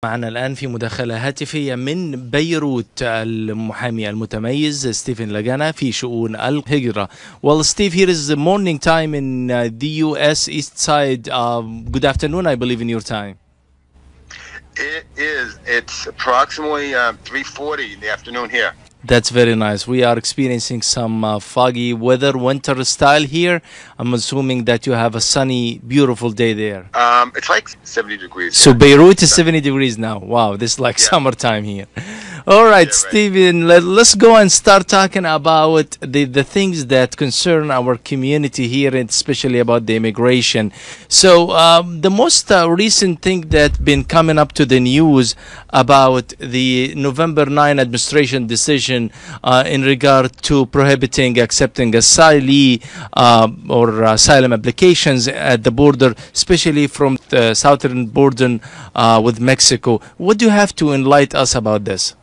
معنا الآن في مداخلة هاتفية من بيروت المحامي المتميز ستيفن لاغانا في شؤون الهجرة. Well, Steve, here is the morning time in the U.S. East Side. Good afternoon, I believe, in your time. It is. It's approximately 3:40 in the afternoon here. That's very nice. We are experiencing some foggy weather, winter style here. I'm assuming that you have a sunny, beautiful day there. It's like 70 degrees. So Beirut is 70 degrees now. Wow, this is like summertime here. All right, Stephen, let's go and start talking about the things that concern our community here, and especially about the immigration. So the most recent thing that's been coming up to the news about the November 9 administration decision in regard to prohibiting accepting asylee or asylum applications at the border, especially from the southern border with Mexico. What do you have to enlighten us about this?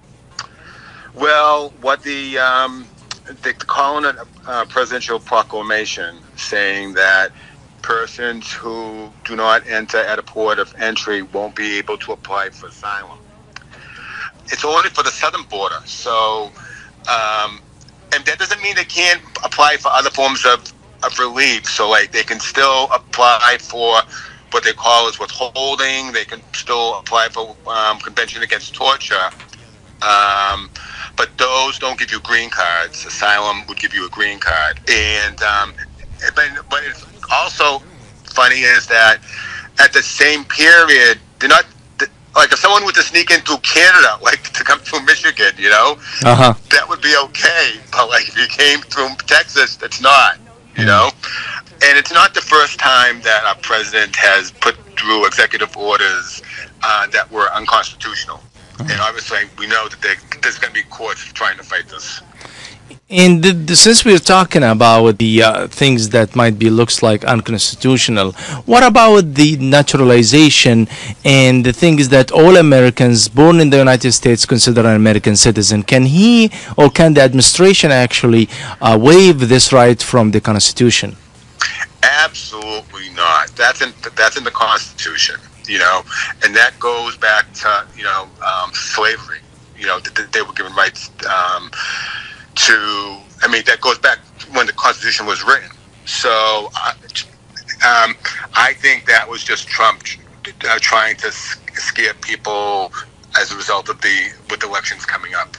Well, what they call it a presidential proclamation saying that persons who do not enter at a port of entry won't be able to apply for asylum. It's only for the southern border, so and that doesn't mean they can't apply for other forms of relief. So, like, they can still apply for what they call is withholding. They can still apply for Convention Against Torture. But those don't give you green cards. Asylum would give you a green card. And but it's also funny is that at the same period, they're not like if someone were to sneak in through Canada, like to come through Michigan, you know, that would be okay. But like if you came through Texas, that's not, you know. And it's not the first time that our president has put through executive orders that were unconstitutional. And obviously, we know that there's going to be courts trying to fight this. And since we're talking about the things that might be looks like unconstitutional, what about the naturalization and the things that all Americans born in the United States consider an American citizen? Can he or can the administration actually waive this right from the Constitution? Absolutely not. That's in the Constitution. You know, and that goes back to, you know, slavery, you know, that they were given rights to, I mean, that goes back when the Constitution was written. So I think that was just Trump trying to scare people as a result of with the elections coming up.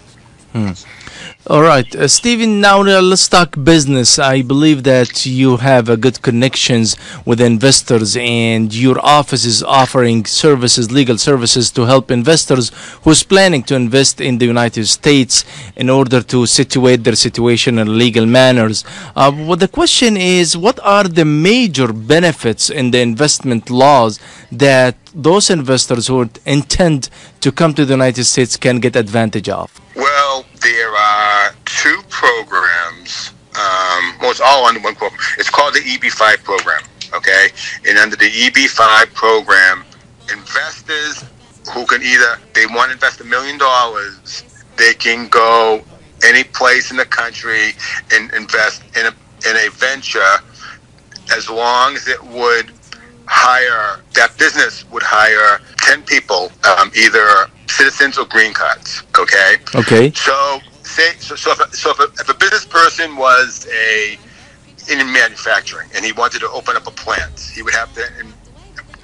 All right, Stephen, now let's talk business. I believe that you have good connections with investors, and your office is offering services, legal services, to help investors who's planning to invest in the United States in order to situate their situation in legal manners. Well, the question is, what are the major benefits in the investment laws that those investors who intend to come to the United States can get advantage of? Well, there are two programs. Well, it's all under one program. It's called the EB-5 program, okay? And under the EB-5 program, investors who can they want to invest $1 million, they can go any place in the country and invest in a venture as long as it would that business would hire 10 people, either citizens or green cards. Okay. Okay. So if a business person was in manufacturing and he wanted to open up a plant, he would have to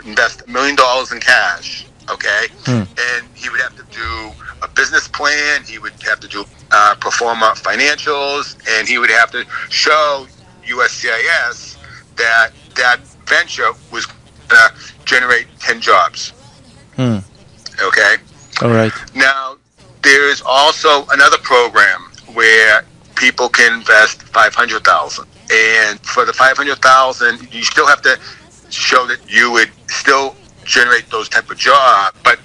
invest $1 million in cash. Okay. And he would have to do a business plan. He would have to do pro forma financials, and he would have to show USCIS that venture was going to generate 10 jobs. Okay. All right. Now, there is also another program where people can invest $500,000, and for the $500,000, you still have to show that you would still generate those type of jobs, but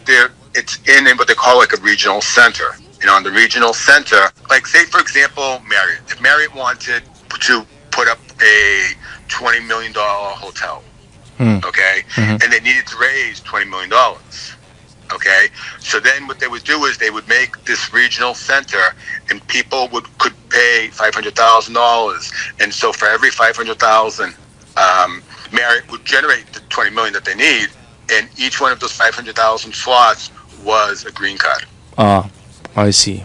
it's in what they call like a regional center. You know, in the regional center, like say for example, Marriott. If Marriott wanted to put up a $20 million hotel, okay, and they needed to raise $20 million. Okay, so then what they would do is they would make this regional center, and people could pay $500,000, and so for every $500,000, Marriott would generate the $20 million that they need, and each one of those $500,000 slots was a green card. Ah, I see.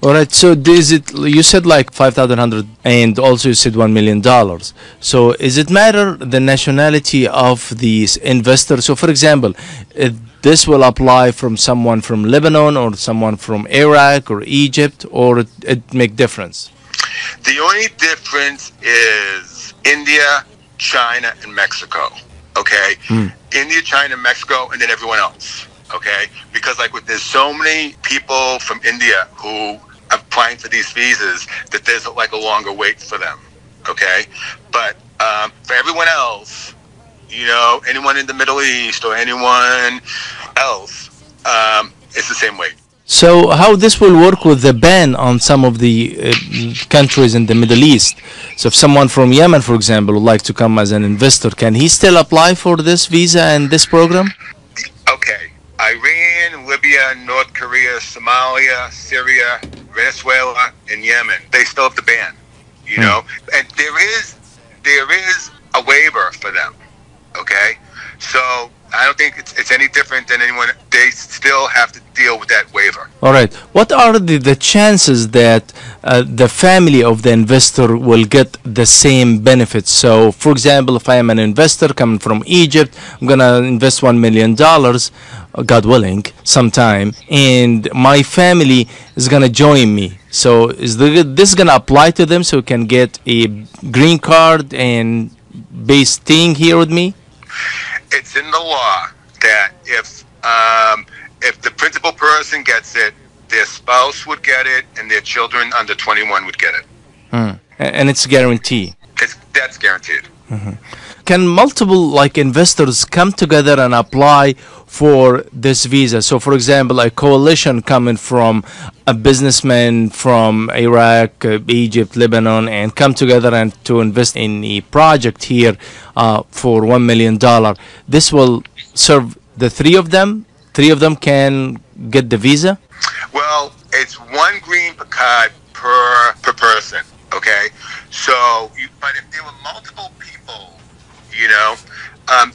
All right, so is it, you said like 5,100 and also you said $1 million. So is it matter the nationality of these investors? So for example, this will apply from someone from Lebanon or someone from Iraq or Egypt, or it make difference? The only difference is India, China, and Mexico. Okay? India, China, Mexico, and then everyone else. Okay? Because there's so many people from India who are applying for these visas that there's a longer wait for them. Okay? But for everyone else, anyone in the Middle East or anyone else, it's the same wait. So how this will work with the ban on some of the countries in the Middle East? So if someone from Yemen, for example, would like to come as an investor, can he still apply for this visa and this program? Okay. Iran, Libya, North Korea, Somalia, Syria, Venezuela, and Yemen, they still have the ban, and there is a waiver for them. Okay. So I don't think it's any different than anyone. They still have to deal with that waiver. All right. What are the chances that the family of the investor will get the same benefits? So, for example, if I am an investor coming from Egypt, I'm going to invest $1 million, God willing, sometime, and my family is going to join me. So is this going to apply to them so we can get a green card and be staying here with me? It's in the law that if the principal person gets it, their spouse would get it, and their children under 21 would get it. And it's guaranteed. That's guaranteed. Can multiple investors come together and apply for this visa? So, for example, a coalition coming from a businessman from Iraq, Egypt, Lebanon, and come together and to invest in a project here for $1 million. This will serve the three of them. Three of them can get the visa. Well, it's one green card per person. Okay, so but if there were multiple people,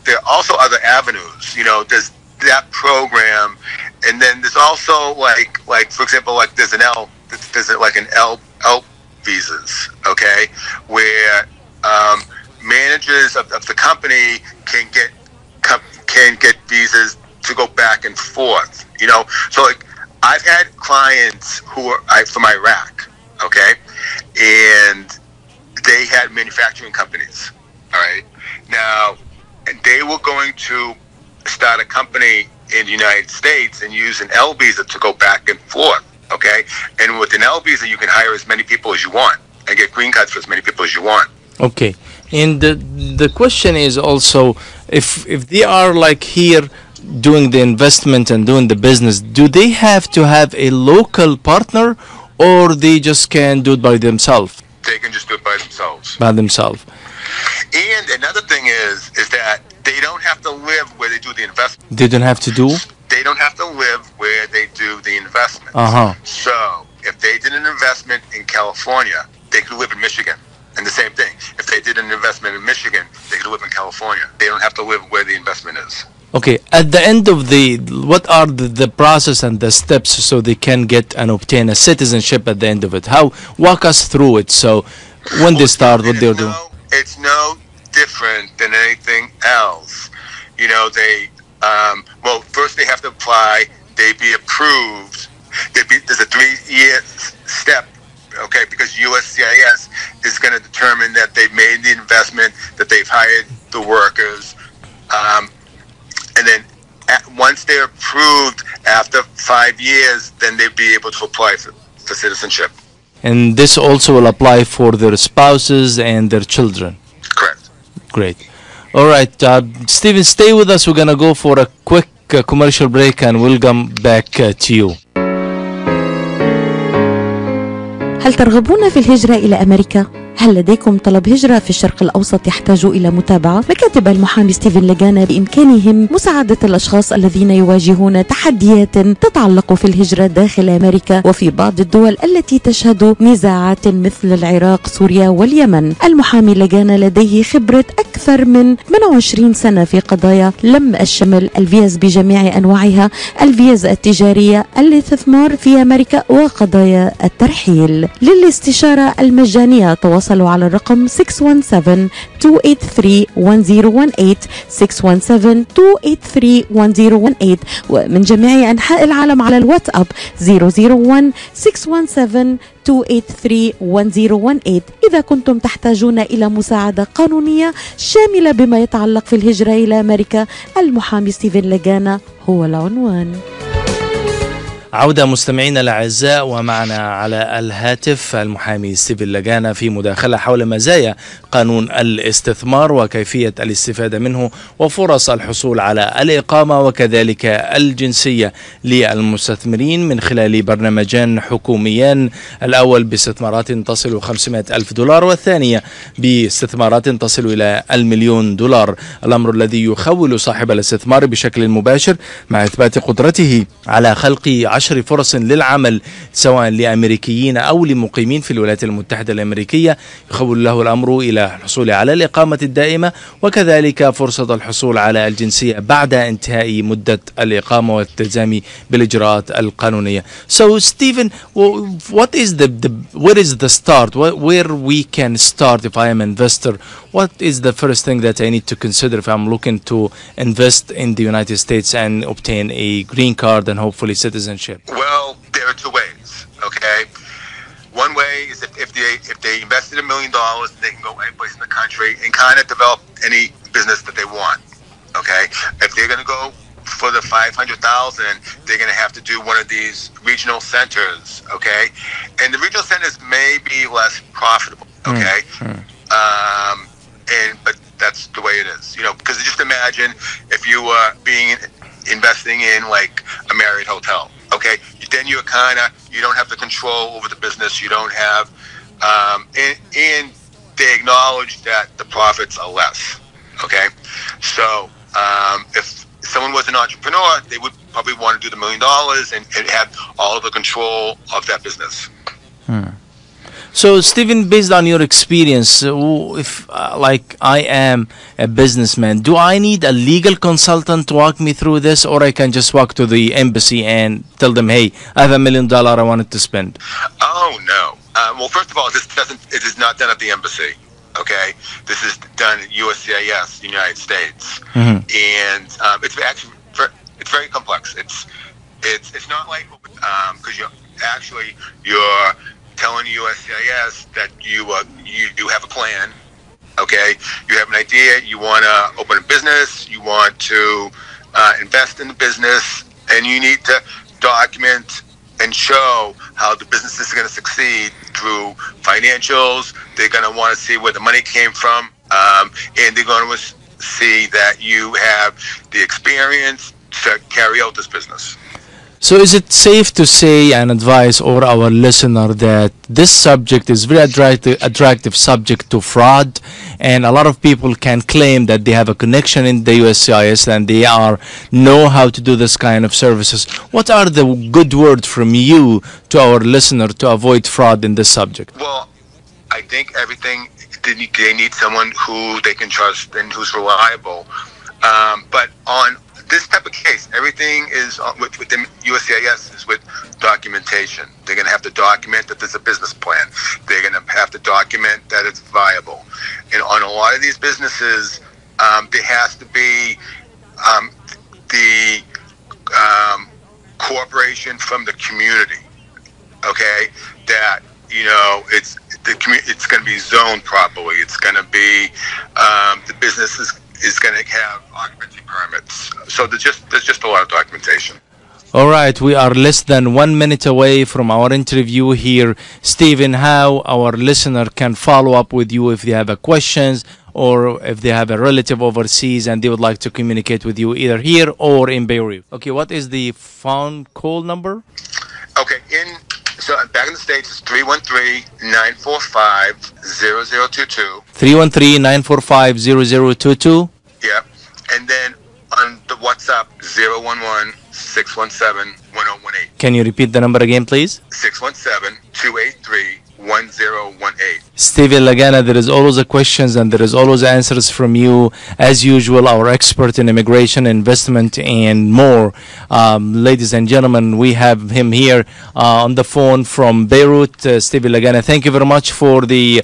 there are also other avenues. There's that program, and then there's also like for example, there's an L visas. Okay, where managers of the company can get visas to go back and forth. So I've had clients who are from Iraq. Okay, and they had manufacturing companies. All right, now, and they were going to start a company in the United States and use an L visa to go back and forth. Okay, and with an L visa, you can hire as many people as you want and get green cards for as many people as you want. Okay, and the question is also, if they are here doing the investment and doing the business, do they have to have a local partner, or they just can do it by themselves? They can just do it by themselves. And another thing is that they don't have to live where they do the investment. They don't have to do? They don't have to live where they do the investment. So if they did an investment in California, they could live in Michigan. And the same thing. If they did an investment in Michigan, they could live in California. They don't have to live where the investment is. Okay, at the end of what are the process and the steps so they can get and obtain a citizenship at the end of it? Walk us through it. So when they start, what they'll do? It's no different than anything else. First they have to apply, they be approved. There's a 3-year step, okay, because USCIS is going to determine that they've made the investment, that they've hired the workers, and then once they're approved after 5 years, then they'll be able to apply for citizenship. And this also will apply for their spouses and their children? Correct. Great. All right, Stephen, stay with us. We're going to go for a quick commercial break and we'll come back to you. هل ترغبون في الهجرة إلى أمريكا؟ هل لديكم طلب هجرة في الشرق الأوسط يحتاج إلى متابعة؟ مكاتب المحامي ستيفن لاغانا بإمكانهم مساعدة الأشخاص الذين يواجهون تحديات تتعلق في الهجرة داخل أمريكا وفي بعض الدول التي تشهد نزاعات مثل العراق، سوريا واليمن. المحامي لاغانا لديه خبرة أكثر من 28 سنة في قضايا لم الشمل الفيز بجميع أنواعها، الفيز التجارية، الاستثمار في أمريكا وقضايا الترحيل. للاستشارة المجانية تواصلوا على الرقم 617-283-1018 617-283-1018 ومن جميع أنحاء العالم على الواتساب 001-617-283-1018 إذا كنتم تحتاجون إلى مساعدة قانونية شاملة بما يتعلق في الهجرة إلى أمريكا. المحامي ستيفن لاغانا هو العنوان. عودة مستمعينا الأعزاء، ومعنا على الهاتف المحامي ستيفن لاغانا في مداخلة حول مزايا قانون الاستثمار وكيفية الاستفادة منه وفرص الحصول على الإقامة وكذلك الجنسية للمستثمرين من خلال برنامجين حكوميين، الأول باستثمارات تصل 500,000 دولار والثانية باستثمارات تصل إلى $1,000,000، الأمر الذي يخول صاحب الاستثمار بشكل مباشر مع إثبات قدرته على خلق 10 فرص للعمل سواء لأمريكيين أو لمقيمين في الولايات المتحدة الأمريكية، يخول له الأمر إلى الحصول على الإقامة الدائمة وكذلك فرصة الحصول على الجنسية بعد انتهاء مدة الإقامة والالتزام بالإجراءات القانونية. So Stephen, where is the start? Where we can start if I am an investor? What is the first thing that I need to consider if I'm looking to invest in the United States and obtain a green card and hopefully citizenship? Well, there are two ways, okay? One way is if they invested $1 million, they can go any place in the country and kind of develop any business that they want, okay? If they're going to go for the 500,000, they're going to have to do one of these regional centers, okay? And the regional centers may be less profitable, okay? But that's the way it is, you know, because just imagine if you were investing in like a Marriott hotel, okay? Then you don't have the control over the business. You don't have, and they acknowledge that the profits are less, okay? So if someone was an entrepreneur, they would probably want to do the $1 million and have all of the control of that business. So, Stephen, based on your experience, if like I am a businessman, do I need a legal consultant to walk me through this, or I can just walk to the embassy and tell them, hey, I have $1 million I wanted to spend? Oh, no. Well, first of all, it is not done at the embassy, okay? This is done at USCIS, the United States. And it's actually, it's very complex. It's not like, because you're telling USCIS that you have a plan, okay? You have an idea, you want to open a business, you want to invest in the business, and you need to document and show how the business is going to succeed through financials. They're going to want to see where the money came from, and they're going to see that you have the experience to carry out this business. So is it safe to say and advise all our listener that this subject is very attractive subject to fraud, and a lot of people can claim that they have a connection in the USCIS and they know how to do this kind of services? What are the good words from you to our listener to avoid fraud in this subject? Well, I think they need someone who they can trust and who's reliable. But on this type of case, everything is within USCIS is with documentation. They're going to have to document that there's a business plan. They're going to have to document that it's viable. And on a lot of these businesses, there has to be the cooperation from the community. Okay, that it's going to be zoned properly. It's going to be the business is going to have occupancy permits. So there's just a lot of documentation. All right, we are less than 1 minute away from our interview here. Stephen, how our listener can follow up with you if they have questions or if they have a relative overseas and they would like to communicate with you either here or in Beirut. Okay, what is the phone call number? Okay, So back in the States, it's 313-945-0022. 313-945-0022. Yep. And then on the WhatsApp, 011-617-1018. Can you repeat the number again, please? 617-283-1018. Stephen Lagana, there is always a questions and there is always answers from you. As usual, our expert in immigration, investment, and more. Ladies and gentlemen, we have him here on the phone from Beirut. Stephen Lagana, thank you very much for the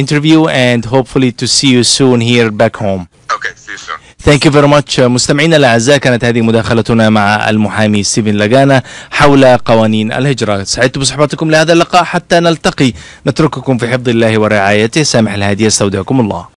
interview and hopefully to see you soon here back home. Okay, see you soon. Thank you very much. مستمعينا الأعزاء، كانت هذه مداخلتنا مع المحامي ستيفن لاغانا حول قوانين الهجرة. سعدت بصحبتكم لهذا اللقاء، حتى نلتقي نترككم في حفظ الله ورعايته. سامح الهادي، استودعكم الله.